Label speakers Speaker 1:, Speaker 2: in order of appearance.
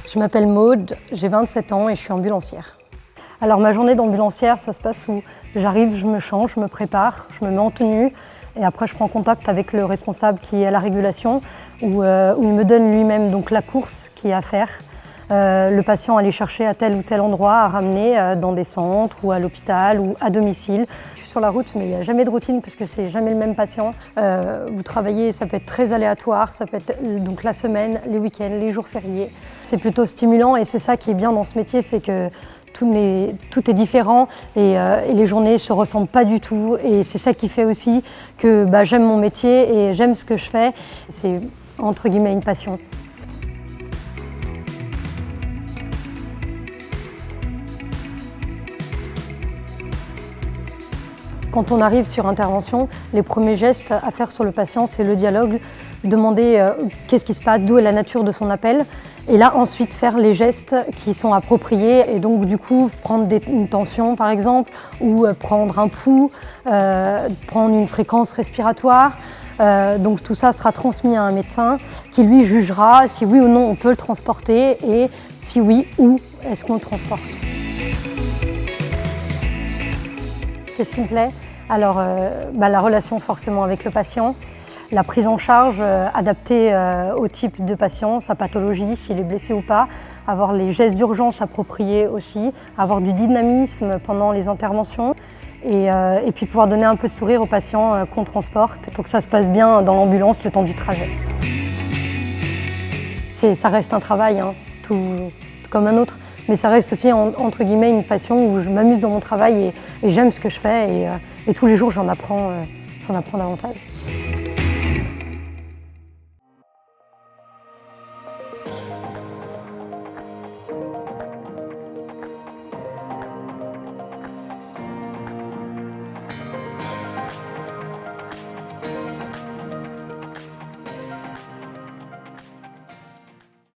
Speaker 1: Je m'appelle Maude, j'ai 27 ans et je suis ambulancière. Alors ma journée d'ambulancière, ça se passe où j'arrive, je me change, je me prépare, je me mets en tenue et après je prends contact avec le responsable qui est à la régulation où il me donne lui-même donc la course qui est à faire. Le patient à aller chercher à tel ou tel endroit, à ramener dans des centres ou à l'hôpital ou à domicile. Je suis sur la route mais il n'y a jamais de routine puisque c'est jamais le même patient. Vous travaillez, ça peut être très aléatoire, ça peut être donc la semaine, les week-ends, les jours fériés. C'est plutôt stimulant et c'est ça qui est bien dans ce métier, c'est que tout est différent et les journées ne se ressemblent pas du tout et c'est ça qui fait aussi que j'aime mon métier et j'aime ce que je fais. C'est entre guillemets une passion. Quand on arrive sur intervention, les premiers gestes à faire sur le patient, c'est le dialogue, demander qu'est-ce qui se passe, d'où est la nature de son appel, et là ensuite faire les gestes qui sont appropriés et donc du coup prendre une tension par exemple, ou prendre un pouls, prendre une fréquence respiratoire. Donc tout ça sera transmis à un médecin qui lui jugera si oui ou non on peut le transporter et si oui, où est-ce qu'on le transporte. Qu'est-ce qui me plaît? Alors, la relation forcément avec le patient, la prise en charge adaptée au type de patient, sa pathologie, s'il est blessé ou pas, avoir les gestes d'urgence appropriés aussi, avoir du dynamisme pendant les interventions et puis pouvoir donner un peu de sourire aux patients qu'on transporte pour que ça se passe bien dans l'ambulance le temps du trajet. Ça reste un travail, hein, tout comme un autre. Mais ça reste aussi, entre guillemets, une passion où je m'amuse dans mon travail et j'aime ce que je fais et tous les jours, j'en apprends davantage.